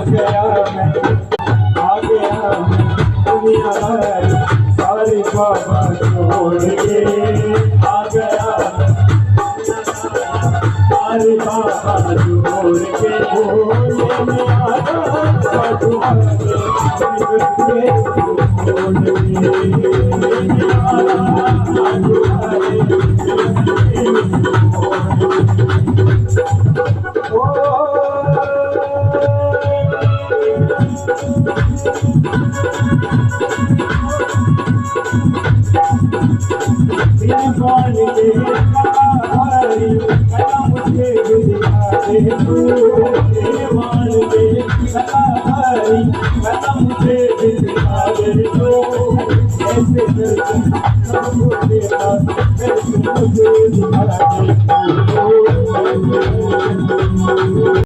गया मैं, आ गया मैं दुनिया सारी बाबा छोड़ के, आ गया सारी बाबा छोड़ के, बोले में आया छोड़ मुझे